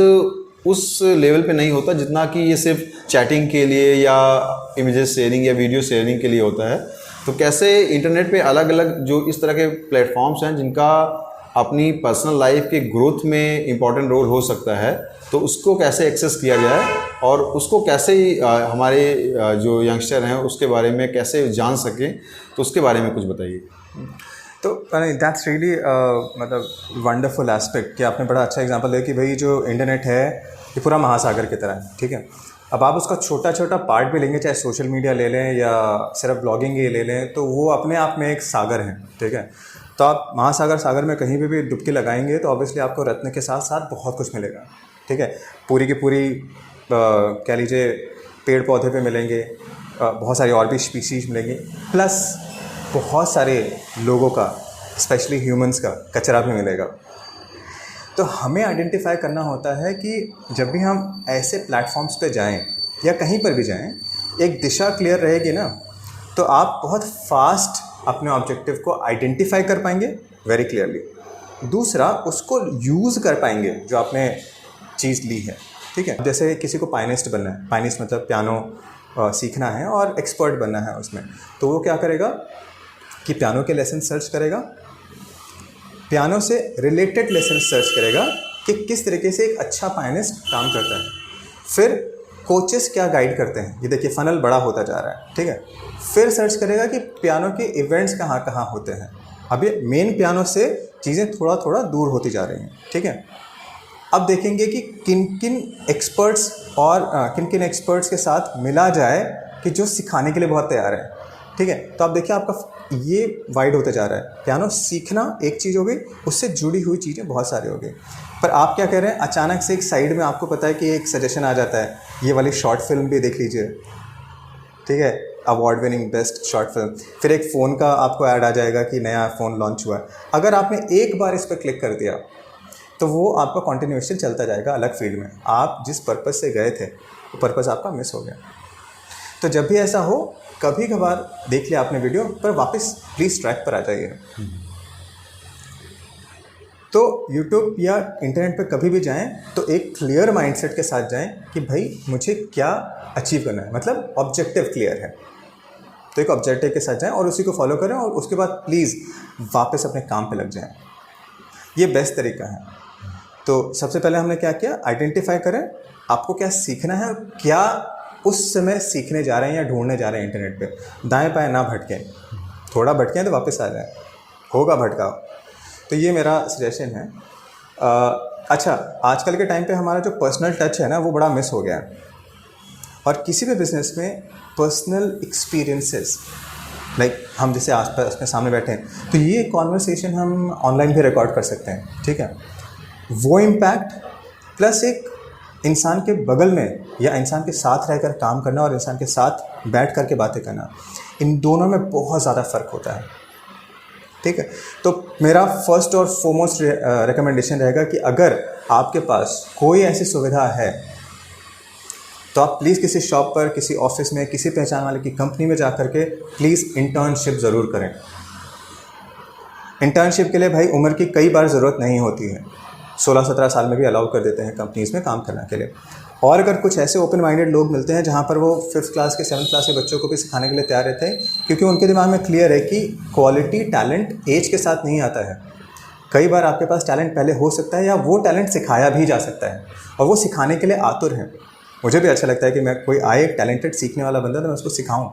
उस लेवल पे नहीं होता जितना कि ये सिर्फ चैटिंग के लिए या इमेजेस शेयरिंग या वीडियो शेयरिंग के लिए होता है। तो कैसे इंटरनेट पे अलग अलग जो इस तरह के प्लेटफॉर्म्स हैं जिनका अपनी पर्सनल लाइफ के ग्रोथ में इम्पॉर्टेंट रोल हो सकता है, तो उसको कैसे एक्सेस किया जाए और उसको कैसे हमारे जो यंगस्टर हैं उसके बारे में कैसे जान सकें, तो उसके बारे में कुछ बताइए। तो दैट्स रियली मतलब वंडरफुल एस्पेक्ट कि आपने बड़ा अच्छा एग्जांपल दिया कि भाई जो इंटरनेट है ये पूरा महासागर की तरह है, ठीक है। अब आप उसका छोटा छोटा पार्ट भी लेंगे, चाहे सोशल मीडिया ले लें या सिर्फ ब्लॉगिंग ही ले लें, तो वो अपने आप में एक सागर है, ठीक है। तो आप सागर में कहीं भी डुबकी लगाएंगे तो ऑब्वियसली आपको रत्न के साथ साथ बहुत कुछ मिलेगा, ठीक है। पूरी की पूरी कह लीजिए पेड़ पौधे पे मिलेंगे, बहुत सारी और भी स्पीशीज़ मिलेंगी, प्लस बहुत सारे लोगों का स्पेशली ह्यूमंस का कचरा भी मिलेगा। तो हमें आइडेंटिफाई करना होता है कि जब भी हम ऐसे प्लेटफॉर्म्स पे जाएं या कहीं पर भी जाएं, एक दिशा क्लियर रहेगी ना, तो आप बहुत फास्ट अपने ऑब्जेक्टिव को आइडेंटिफाई कर पाएंगे वेरी क्लियरली। दूसरा, उसको यूज़ कर पाएंगे जो आपने चीज़ ली है, ठीक है। जैसे किसी को पायनिस्ट बनना है, पायनिस्ट मतलब पियानो सीखना है और एक्सपर्ट बनना है उसमें, तो वो क्या करेगा कि पियानो के लेसन सर्च करेगा, पियानो से रिलेटेड लेसन सर्च करेगा कि किस तरीके से एक अच्छा पायनिस्ट काम करता है। फिर कोचेस क्या गाइड करते हैं, ये देखिए फनल बड़ा होता जा रहा है, ठीक है। फिर सर्च करेगा कि पियानो के इवेंट्स कहाँ कहाँ होते हैं। अब ये मेन पियानो से चीज़ें थोड़ा थोड़ा दूर होती जा रही हैं, ठीक है। अब देखेंगे कि किन किन एक्सपर्ट्स के साथ मिला जाए कि जो सिखाने के लिए बहुत तैयार है, ठीक है। तो आप देखिए आपका ये वाइड होते जा रहा है। पियानो सीखना एक चीज़ हो गई, उससे जुड़ी हुई चीज़ें बहुत सारी हो गई। पर आप क्या कह रहे हैं, अचानक से एक साइड में आपको पता है कि एक सजेशन आ जाता है, ये वाली शॉर्ट फिल्म भी देख लीजिए, ठीक है, award winning best short film. फिर एक फ़ोन का आपको ऐड आ जाएगा कि नया फ़ोन लॉन्च हुआ है। अगर आपने एक बार इस पर क्लिक कर दिया तो वो आपका कॉन्टिन्यूएशन चलता जाएगा अलग फील्ड में। आप जिस पर्पज़ से गए थे वो पर्पज़ आपका मिस हो गया। तो जब भी ऐसा हो, कभी कभार देख लिया आपने वीडियो, पर वापस प्लीज़ ट्रैक पर आ जाइए। तो YouTube या इंटरनेट पे कभी भी जाएं तो एक क्लियर माइंडसेट के साथ जाएं कि भाई मुझे क्या अचीव करना है, मतलब ऑब्जेक्टिव क्लियर है। तो एक ऑब्जेक्टिव के साथ जाएं और उसी को फॉलो करें और उसके बाद प्लीज़ वापस अपने काम पे लग जाएं। ये बेस्ट तरीका है। तो सबसे पहले हमने क्या किया, आइडेंटिफाई करें आपको क्या सीखना है और क्या उस समय सीखने जा रहे हैं या ढूंढने जा रहे हैं इंटरनेट पे। दाएं बाएं ना भटकें, थोड़ा भटकें तो वापस आ जाएं, होगा भटकाव। तो ये मेरा सजेशन है। अच्छा, आजकल के टाइम पे हमारा जो पर्सनल टच है ना वो बड़ा मिस हो गया है। और किसी भी बिज़नेस में पर्सनल एक्सपीरियंसेस, लाइक हम जैसे आसपास अपने सामने बैठे हैं, तो ये कॉन्वर्सेशन हम ऑनलाइन भी रिकॉर्ड कर सकते हैं, ठीक है। वो इम्पैक्ट प्लस एक इंसान के बगल में या इंसान के साथ रहकर काम करना और इंसान के साथ बैठ कर के बातें करना, इन दोनों में बहुत ज़्यादा फ़र्क होता है, ठीक है। तो मेरा फर्स्ट और फोरमोस्ट रिकमेंडेशन रहेगा कि अगर आपके पास कोई ऐसी सुविधा है तो आप प्लीज़ किसी शॉप पर, किसी ऑफिस में, किसी पहचान वाले की कंपनी में जा कर के प्लीज़ इंटर्नशिप ज़रूर करें। इंटर्नशिप के लिए भाई उम्र की कई बार ज़रूरत नहीं होती है, 16-17 साल में भी अलाउ कर देते हैं कंपनीज़ में काम करने के लिए। और अगर कुछ ऐसे ओपन माइंडेड लोग मिलते हैं जहाँ पर वो 5th क्लास के 7th क्लास के बच्चों को भी सिखाने के लिए तैयार रहते हैं, क्योंकि उनके दिमाग में क्लियर है कि क्वालिटी टैलेंट एज के साथ नहीं आता है। कई बार आपके पास टैलेंट पहले हो सकता है या वो टैलेंट सिखाया भी जा सकता है और वो सिखाने के लिए आतुर हैं। मुझे भी अच्छा लगता है कि मैं कोई आए टैलेंटेड सीखने वाला बंदा तो मैं उसको सिखाऊं।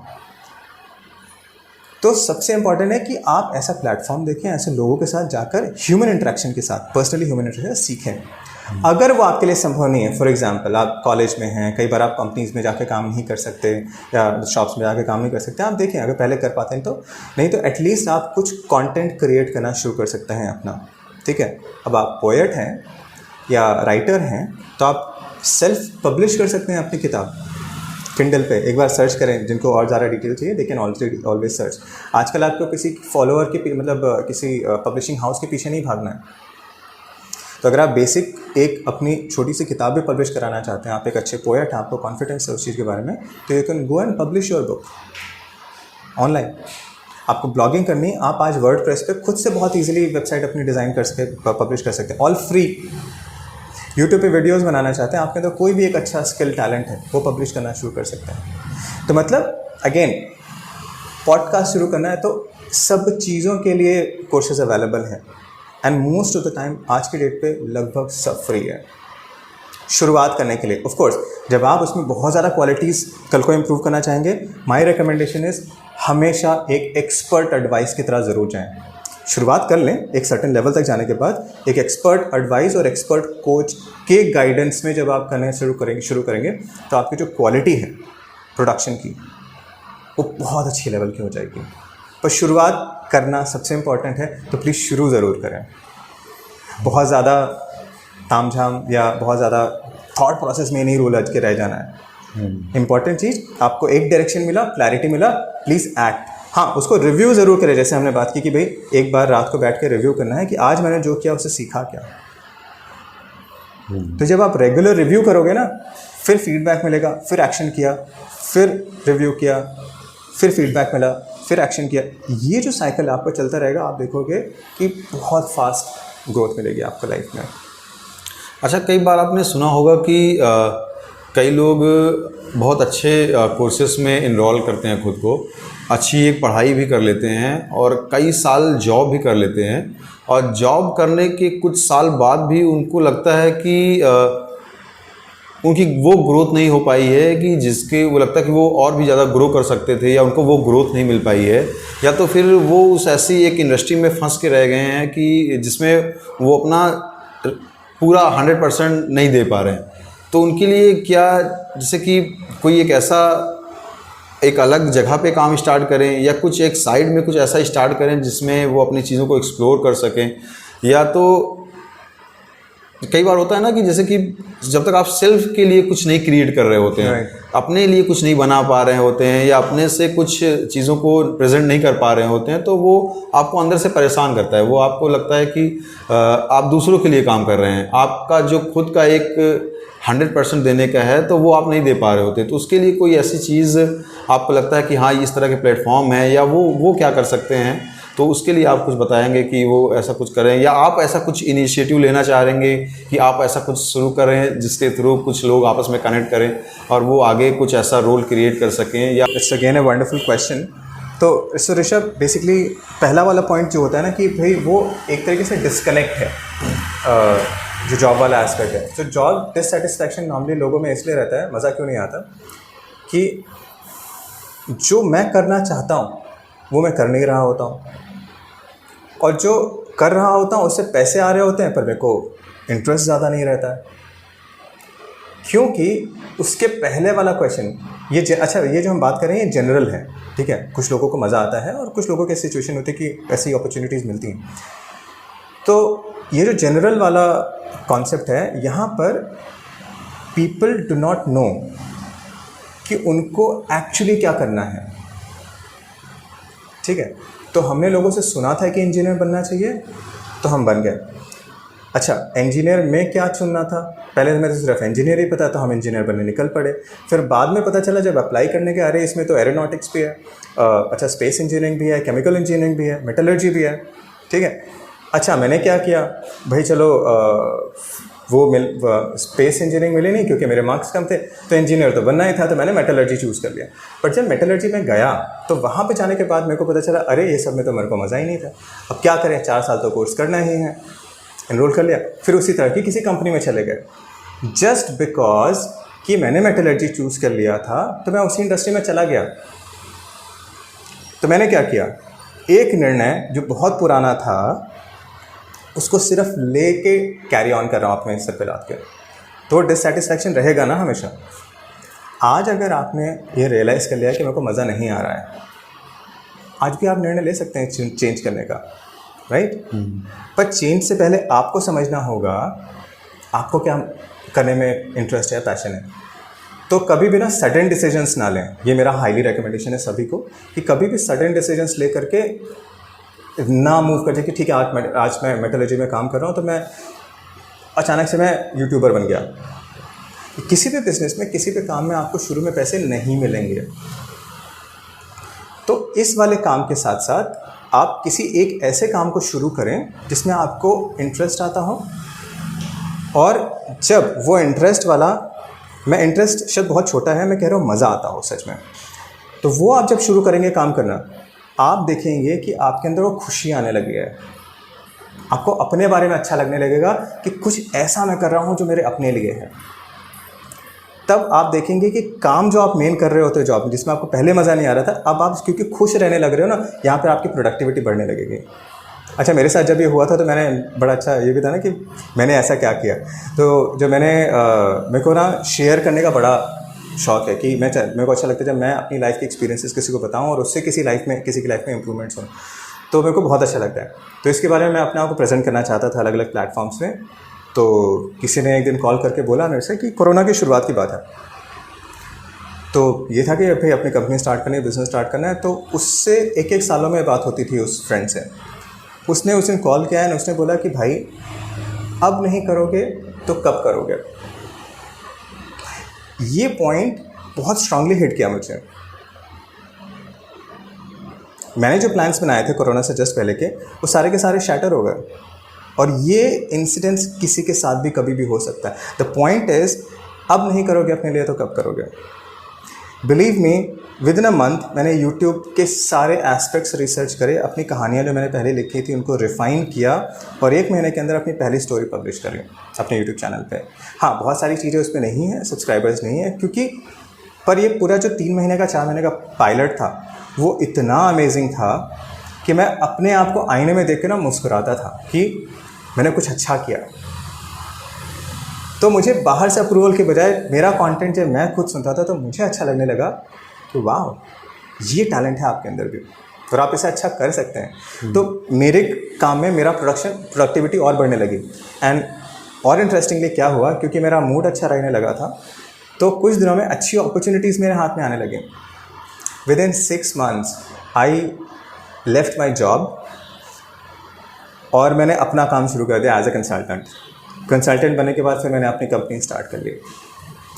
तो सबसे इंपॉर्टेंट है कि आप ऐसा प्लेटफॉर्म देखें, ऐसे लोगों के साथ जाकर ह्यूमन इंटरेक्शन के साथ, पर्सनली ह्यूमन इंटरेक्शन सीखें। अगर वो आपके लिए संभव नहीं है, फॉर एग्जांपल आप कॉलेज में हैं, कई बार आप कंपनीज़ में जाकर काम नहीं कर सकते या शॉप्स में जाकर काम नहीं कर सकते, आप देखें अगर पहले कर पाते हैं तो, नहीं तो एटलीस्ट आप कुछ कंटेंट क्रिएट करना शुरू कर सकते हैं अपना, ठीक है। अब आप पोएट हैं या राइटर हैं तो आप सेल्फ पब्लिश कर सकते हैं अपनी किताब किंडल पे। एक बार सर्च करें, जिनको और ज़्यादा डिटेल चाहिए दे कैन ऑलवेज सर्च। आजकल आपको किसी फॉलोअर के मतलब किसी पब्लिशिंग हाउस के पीछे नहीं भागना है। तो अगर आप बेसिक एक अपनी छोटी सी किताब भी पब्लिश कराना चाहते हैं, आप एक अच्छे पोएट हैं, आपको कॉन्फिडेंस है उस चीज़ के बारे में, तो you can go and publish your book online. आपको ब्लॉगिंग करनी है, आप आज वर्डप्रेस पे खुद से बहुत इजीली वेबसाइट अपनी डिज़ाइन कर सके, पब्लिश कर सकते हैं, ऑल फ्री। यूट्यूब पे वीडियोस बनाना चाहते हैं, आपके अंदर कोई भी एक अच्छा स्किल टैलेंट है, वो पब्लिश करना शुरू कर सकते हैं। तो मतलब अगेन, पॉडकास्ट शुरू करना है तो सब चीज़ों के लिए कोर्सेज अवेलेबल हैं, and most of the time आज की डेट पे लगभग सब फ्री है शुरुआत करने के लिए। ऑफ कोर्स जब आप उसमें बहुत ज़्यादा क्वालिटीज़ कल को इम्प्रूव करना चाहेंगे, माय रिकमेंडेशन इज़ हमेशा एक एक्सपर्ट एडवाइस की तरह ज़रूर जाएं। शुरुआत कर लें, एक सर्टेन लेवल तक जाने के बाद एक एक्सपर्ट एडवाइस और एक्सपर्ट कोच के गाइडेंस में जब आप करना शुरू करेंगे तो आपकी जो क्वालिटी है प्रोडक्शन की, वो बहुत अच्छी लेवल की हो जाएगी। पर शुरुआत करना सबसे इम्पॉर्टेंट है, तो प्लीज़ शुरू ज़रूर करें। बहुत ज़्यादा तामझाम या बहुत ज़्यादा थॉट प्रोसेस में नहीं रोल के रह जाना है। इम्पॉर्टेंट चीज़, आपको एक डायरेक्शन मिला, क्लैरिटी मिला, प्लीज़ एक्ट। हाँ, उसको रिव्यू ज़रूर करें, जैसे हमने बात की कि भाई एक बार रात को बैठ के रिव्यू करना है कि आज मैंने जो किया उससे सीखा क्या। तो जब आप रेगुलर रिव्यू करोगे ना, फिर फीडबैक मिलेगा, फिर एक्शन किया, फिर रिव्यू किया, फिर फीडबैक मिला, फिर एक्शन किया, ये जो साइकिल आपका चलता रहेगा, आप देखोगे कि बहुत फास्ट ग्रोथ मिलेगी आपको लाइफ में। अच्छा, कई बार आपने सुना होगा कि कई लोग बहुत अच्छे कोर्सेस में इनरोल करते हैं खुद को, अच्छी एक पढ़ाई भी कर लेते हैं और कई साल जॉब भी कर लेते हैं, और जॉब करने के कुछ साल बाद भी उनको लगता है कि उनकी वो ग्रोथ नहीं हो पाई है कि जिसके वो लगता है कि वो और भी ज़्यादा ग्रो कर सकते थे, या उनको वो ग्रोथ नहीं मिल पाई है, या तो फिर वो उस ऐसी एक इंडस्ट्री में फंस के रह गए हैं कि जिसमें वो अपना पूरा 100% नहीं दे पा रहे हैं। तो उनके लिए क्या, जैसे कि कोई एक ऐसा एक अलग जगह पे काम स्टार्ट करें, या कुछ एक साइड में कुछ ऐसा स्टार्ट करें जिसमें वो अपनी चीज़ों को एक्सप्लोर कर सकें, या तो कई बार होता है ना कि जैसे कि जब तक आप सेल्फ के लिए कुछ नहीं क्रिएट कर रहे होते हैं, अपने लिए कुछ नहीं बना पा रहे होते हैं, या अपने से कुछ चीज़ों को प्रेजेंट नहीं कर पा रहे होते हैं, तो वो आपको अंदर से परेशान करता है। वो आपको लगता है कि आप दूसरों के लिए काम कर रहे हैं, आपका जो खुद का एक 100% देने का है तो वो आप नहीं दे पा रहे होते। तो उसके लिए कोई ऐसी चीज़ आपको लगता है कि हाँ, इस तरह के प्लेटफॉर्म है, या वो क्या कर सकते हैं, तो उसके लिए आप कुछ बताएंगे कि वो ऐसा कुछ करें, या आप ऐसा कुछ इनिशिएटिव लेना चाहेंगे कि आप ऐसा कुछ शुरू करें जिसके थ्रू कुछ लोग आपस में कनेक्ट करें और वो आगे कुछ ऐसा रोल क्रिएट कर सकें। या it's again a wonderful question. तो ऋषभ, बेसिकली पहला वाला पॉइंट जो होता है ना कि भाई वो एक तरीके से डिस्कनेक्ट है, जो जॉब वाला एस्पेक्ट है। तो जॉब डिससेटिस्फैक्शन नॉर्मली लोगों में इसलिए रहता है, मज़ा क्यों नहीं आता, कि जो मैं करना चाहता हूँ वो मैं कर नहीं रहा होता हूँ, और जो कर रहा होता हूँ उससे पैसे आ रहे होते हैं, पर मेरे को इंटरेस्ट ज़्यादा नहीं रहता है, क्योंकि उसके पहले वाला क्वेश्चन ये अच्छा, ये जो हम बात कर रहे हैं ये जनरल है, ठीक है। कुछ लोगों को मज़ा आता है और कुछ लोगों की सिचुएशन होती है कि ऐसी अपॉर्चुनिटीज़ मिलती हैं। तो ये जो जनरल वाला कॉन्सेप्ट है, यहाँ पर पीपल डू नॉट नो कि उनको एक्चुअली क्या करना है, ठीक है। तो हमने लोगों से सुना था कि इंजीनियर बनना चाहिए, तो हम बन गए। अच्छा, इंजीनियर में क्या चुनना था, पहले मेरे सिर्फ इंजीनियर ही पता, तो हम इंजीनियर बनने निकल पड़े। फिर बाद में पता चला जब अप्लाई करने के, अरे इसमें तो एरोनॉटिक्स भी है, अच्छा स्पेस इंजीनियरिंग भी है, केमिकल इंजीनियरिंग भी है, मेटलर्जी भी है, ठीक है। अच्छा, मैंने क्या किया भाई, चलो स्पेस इंजीनियरिंग मिली नहीं क्योंकि मेरे मार्क्स कम थे, तो इंजीनियर तो बनना ही था, तो मैंने मेटलर्जी चूज़ कर लिया। पर जब मेटलर्जी में गया तो वहाँ पे जाने के बाद मेरे को पता चला, अरे ये सब में तो मेरे को मज़ा ही नहीं था। अब क्या करें, 4 साल तो कोर्स करना ही है, एनरोल कर लिया। फिर उसी तरह की किसी कंपनी में चले गए, जस्ट बिकॉज कि मैंने मेटलर्जी चूज़ कर लिया था, तो मैं उसी इंडस्ट्री में चला गया। तो मैंने क्या किया, एक निर्णय जो बहुत पुराना था उसको सिर्फ लेके कैरी ऑन कर रहा हूँ अपने सर पे लाद के, तो डिससेटिस्फैक्शन रहेगा ना हमेशा। आज अगर आपने ये रियलाइज़ कर लिया कि मेरे को मज़ा नहीं आ रहा है, आज भी आप निर्णय ले सकते हैं चेंज करने का, राइट। पर चेंज से पहले आपको समझना होगा आपको क्या करने में इंटरेस्ट है, पैशन है। तो कभी भी ना सडन डिसीजंस ना लें, ये मेरा हाईली रिकमेंडेशन है सभी को, कि कभी भी सडन डिसीजंस ले करके ना मूव कर जाए कि ठीक है आज मैं मेटलर्जी में काम कर रहा हूँ, तो मैं अचानक से मैं यूट्यूबर बन गया। किसी भी बिजनेस में, किसी भी काम में आपको शुरू में पैसे नहीं मिलेंगे, तो इस वाले काम के साथ साथ आप किसी एक ऐसे काम को शुरू करें जिसमें आपको इंटरेस्ट आता हो, और जब वो इंटरेस्ट वाला, मैं इंटरेस्ट शब्द बहुत छोटा है, मैं कह रहा हूँ मज़ा आता हो सच में, तो वो आप जब शुरू करेंगे काम करना, आप देखेंगे कि आपके अंदर वो खुशी आने लगी है। आपको अपने बारे में अच्छा लगने लगेगा कि कुछ ऐसा मैं कर रहा हूँ जो मेरे अपने लिए है। तब आप देखेंगे कि काम जो आप मेन कर रहे होते हो जॉब में, जिसमें आपको पहले मज़ा नहीं आ रहा था, अब आप क्योंकि खुश रहने लग रहे हो ना, यहाँ पे आपकी प्रोडक्टिविटी बढ़ने लगेगी। अच्छा, मेरे साथ जब ये हुआ था तो मैंने बड़ा अच्छा ये भी था ना कि मैंने ऐसा क्या किया, तो जो मेरे को ना शेयर करने का बड़ा शौक़ है कि मेरे को अच्छा लगता है जब मैं अपनी लाइफ के एक्सपीरियंसेस किसी को बताऊँ और उससे किसी की लाइफ में इंप्रूवमेंट्स हों, तो मेरे को बहुत अच्छा लगता है। तो इसके बारे में मैं अपने आप को प्रेजेंट करना चाहता था अलग अलग प्लेटफॉर्म्स में। तो किसी ने एक दिन कॉल करके बोला मेरे से कि कोरोना की शुरुआत की बात है, तो ये था कि भाई अपनी कंपनी स्टार्ट करनी है, बिज़नेस स्टार्ट करना है। तो उससे एक सालों में बात होती थी उस फ्रेंड से। उसने उस दिन कॉल किया और उसने बोला कि भाई अब नहीं करोगे तो कब करोगे। ये पॉइंट बहुत स्ट्रांगली हिट किया मुझे। मैंने जो प्लान्स बनाए थे कोरोना से जस्ट पहले के, वो सारे के सारे शैटर हो गए, और ये इंसिडेंट्स किसी के साथ भी कभी भी हो सकता है। द पॉइंट इज़, अब नहीं करोगे अपने लिए तो कब करोगे। Believe me, with in a month मैंने यूट्यूब के सारे एस्पेक्ट्स रिसर्च करे, अपनी कहानियाँ जो मैंने पहले लिखी थी उनको रिफ़ाइन किया, और 1 महीने के अंदर अपनी पहली स्टोरी पब्लिश करी अपने यूट्यूब चैनल पे। हाँ, बहुत सारी चीज़ें उसमें नहीं हैं, सब्सक्राइबर्स नहीं है क्योंकि, पर ये पूरा जो 3 महीने का 4 महीने का पायलट था वो इतना अमेजिंग था कि मैं अपने आप को आईने में देख के ना मुस्कुराता था कि मैंने कुछ अच्छा किया। तो मुझे बाहर से अप्रूवल के बजाय मेरा कंटेंट जब मैं खुद सुनता था तो मुझे अच्छा लगने लगा कि वाह, ये टैलेंट है आपके अंदर भी और आप इसे अच्छा कर सकते हैं। तो मेरे काम में मेरा प्रोडक्टिविटी और बढ़ने लगी। एंड और इंटरेस्टिंगली क्या हुआ, क्योंकि मेरा मूड अच्छा रहने लगा था, तो कुछ दिनों में अच्छी अपॉर्चुनिटीज़ मेरे हाथ में आने लगे। With in 6 months I left my job और मैंने अपना काम शुरू कर दिया एज ए कंसल्टेंट बनने के बाद फिर मैंने अपनी कंपनी स्टार्ट कर ली।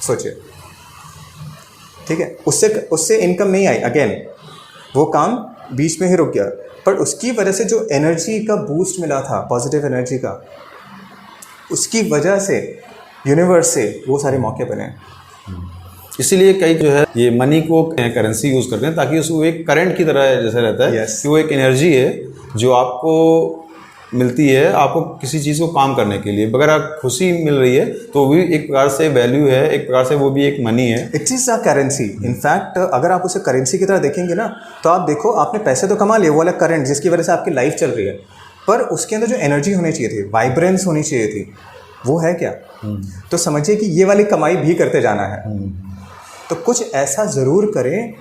सोचिए, ठीक है, उससे इनकम नहीं आई, अगेन वो काम बीच में ही रुक गया, पर उसकी वजह से जो एनर्जी का बूस्ट मिला था, पॉजिटिव एनर्जी का, उसकी वजह से यूनिवर्स से वो सारे मौके बने। इसीलिए कई जो है ये मनी को करेंसी यूज़ करते हैं ताकि उसको एक करंट की तरह जैसे रहता है। Yes. कि वो एक एनर्जी है जो आपको मिलती है आपको किसी चीज़ को काम करने के लिए। अगर आप खुशी मिल रही है तो वो भी एक प्रकार से वैल्यू है, एक प्रकार से वो भी एक मनी है। It is a currency. In fact अगर आप उसे करेंसी की तरह देखेंगे ना, तो आप देखो आपने पैसे तो कमा लिए, वो वाला करंट जिसकी वजह से आपकी लाइफ चल रही है, पर उसके अंदर जो एनर्जी होनी चाहिए थी, वाइब्रेंस होनी चाहिए थी, वो है क्या? तो समझिए कि ये वाली कमाई भी करते जाना है। तो कुछ ऐसा ज़रूर करें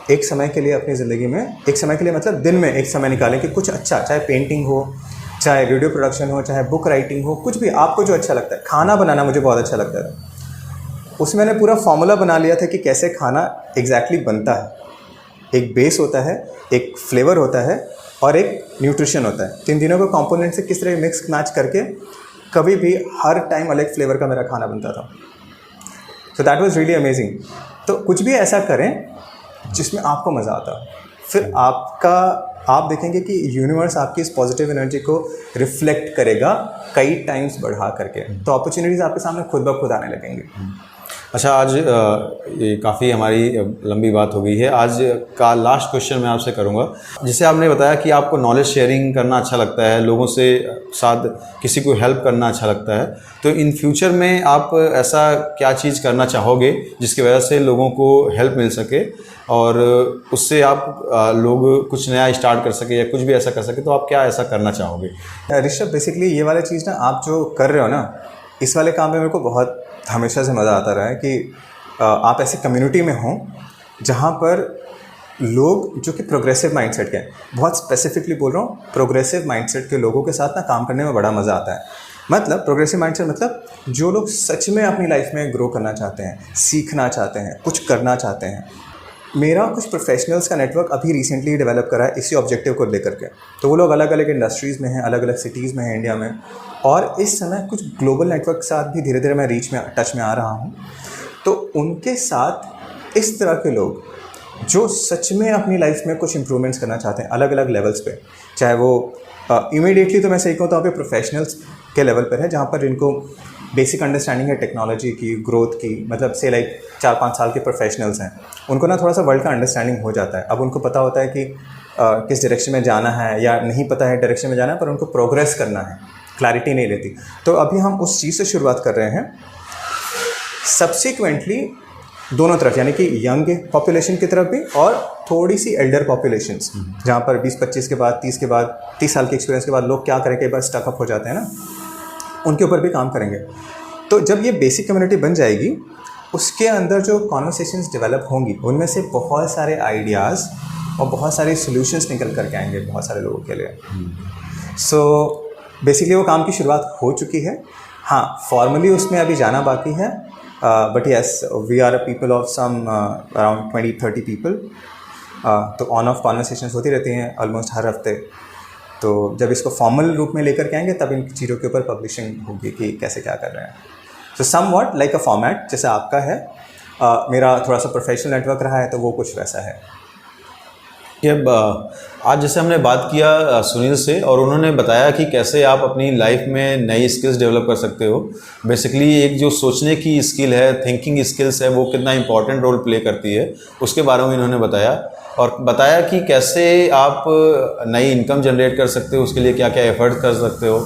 एक समय के लिए अपनी ज़िंदगी में, एक समय के लिए मतलब दिन में एक समय निकालें कि कुछ अच्छा, चाहे पेंटिंग हो, चाहे वीडियो प्रोडक्शन हो, चाहे बुक राइटिंग हो, कुछ भी आपको जो अच्छा लगता है। खाना बनाना मुझे बहुत अच्छा लगता था, उसमें मैंने पूरा फॉर्मूला बना लिया था कि कैसे खाना एग्जैक्टली बनता है। एक बेस होता है, एक फ्लेवर होता है और एक न्यूट्रिशन होता है। 3 दिनों को कंपोनेंट से किस तरह मिक्स मैच करके कभी भी हर टाइम अलग फ्लेवर का मेरा खाना बनता था। So that was really amazing. तो कुछ भी ऐसा करें जिसमें आपको मज़ा आता, फिर आप देखेंगे कि यूनिवर्स आपकी इस पॉजिटिव एनर्जी को रिफ्लेक्ट करेगा कई टाइम्स बढ़ा करके, तो अपॉर्चुनिटीज़ आपके सामने खुद ब खुद आने लगेंगे। अच्छा, आज ये काफ़ी हमारी लंबी बात हो गई है। आज का लास्ट क्वेश्चन मैं आपसे करूंगा। जैसे आपने बताया कि आपको नॉलेज शेयरिंग करना अच्छा लगता है, लोगों से साथ किसी को हेल्प करना अच्छा लगता है, तो इन फ्यूचर में आप ऐसा क्या चीज़ करना चाहोगे जिसकी वजह से लोगों को हेल्प मिल सके और उससे आप लोग कुछ नया स्टार्ट कर सके या कुछ भी ऐसा कर सके, तो आप क्या ऐसा करना चाहोगे? ऋषभ, बेसिकली ये वाला चीज़ ना आप जो कर रहे हो ना, इस वाले काम में मेरे को बहुत हमेशा से मज़ा आता रहा है कि आप ऐसी कम्युनिटी में हों जहाँ पर लोग जो कि प्रोग्रेसिव माइंडसेट के हैं, बहुत स्पेसिफिकली बोल रहा हूँ, प्रोग्रेसिव माइंडसेट के लोगों के साथ ना काम करने में बड़ा मज़ा आता है। मतलब प्रोग्रेसिव माइंडसेट मतलब जो लोग सच में अपनी लाइफ में ग्रो करना चाहते हैं, सीखना चाहते हैं, कुछ करना चाहते हैं। मेरा कुछ प्रोफेशनल्स का नेटवर्क अभी रिसेंटली डेवलप करा है इसी ऑब्जेक्टिव को लेकर के। तो वो लोग अलग अलग इंडस्ट्रीज़ में हैं, अलग अलग सिटीज़ में हैं इंडिया में, और इस समय कुछ ग्लोबल नेटवर्क के साथ भी धीरे धीरे मैं टच में आ रहा हूँ। तो उनके साथ इस तरह के लोग जो सच में अपनी लाइफ में कुछ इंप्रूवमेंट्स करना चाहते हैं अलग अलग लेवल्स पे, चाहे वो इमीडिएटली तो मैं सही कहूँ तो यहाँ पे प्रोफेशनल्स के लेवल पर है, जहाँ पर इनको बेसिक अंडरस्टैंडिंग है टेक्नोलॉजी की, ग्रोथ की, मतलब से लाइक 4-5 साल के प्रोफेशनल्स हैं, उनको ना थोड़ा सा वर्ल्ड का अंडरस्टैंडिंग हो जाता है। अब उनको पता होता है कि किस डायरेक्शन में जाना है, या नहीं पता है डायरेक्शन में जाना है पर उनको प्रोग्रेस करना है, क्लैरिटी नहीं रहती। तो अभी हम उस चीज़ से शुरुआत कर रहे हैं। सब्सिक्वेंटली दोनों तरफ, यानी कि यंग पॉपुलेशन की तरफ भी और थोड़ी सी एल्डर पॉपुलेशंस, जहाँ पर 20-25 के बाद 30 के बाद 30 साल के एक्सपीरियंस के बाद लोग क्या करें, कई बार स्टकअप हो जाते हैं ना, उनके ऊपर भी काम करेंगे। तो जब ये बेसिक कम्युनिटी बन जाएगी, उसके अंदर जो कॉन्वर्सेशंस डेवलप होंगी, उनमें से बहुत सारे आइडियाज़ और बहुत सारे सॉल्यूशंस निकल करके आएंगे बहुत सारे लोगों के लिए। सो बेसिकली वो काम की शुरुआत हो चुकी है। हाँ, फॉर्मली उसमें अभी जाना बाकी है, but yes we are a people of some around 20-30 people. तो ऑन ऑफ कॉन्वर्सेशंस होती रहती हैं ऑलमोस्ट हर हफ्ते। तो जब इसको फॉर्मल रूप में लेकर के आएंगे तब इन चीज़ों के ऊपर पब्लिशिंग होगी कि कैसे क्या कर रहे हैं। So somewhat like a format जैसे आपका है, मेरा थोड़ा सा प्रोफेशनल नेटवर्क रहा है तो वो कुछ वैसा है। कि अब आज जैसे हमने बात किया सुनील से, और उन्होंने बताया कि कैसे आप अपनी लाइफ में नई स्किल्स डेवलप कर सकते हो। बेसिकली एक जो सोचने की स्किल है, थिंकिंग स्किल्स है, वो कितना इंपॉर्टेंट रोल प्ले करती है, उसके बारे में इन्होंने बताया। और बताया कि कैसे आप नई इनकम जनरेट कर सकते हो, उसके लिए क्या क्या एफर्ट कर सकते हो।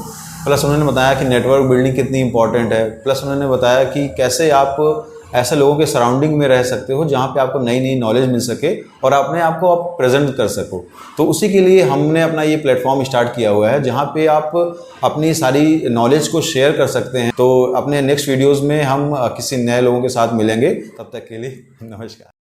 प्लस उन्होंने बताया कि नेटवर्क बिल्डिंग कितनी इंपॉर्टेंट है। प्लस उन्होंने बताया कि कैसे आप ऐसे लोगों के सराउंडिंग में रह सकते हो जहाँ पे आपको नई नई नॉलेज मिल सके और अपने आप को आप प्रेजेंट कर सको। तो उसी के लिए हमने अपना ये प्लेटफॉर्म स्टार्ट किया हुआ है, जहाँ पे आप अपनी सारी नॉलेज को शेयर कर सकते हैं। तो अपने नेक्स्ट वीडियोज़ में हम किसी नए लोगों के साथ मिलेंगे। तब तक के लिए नमस्कार।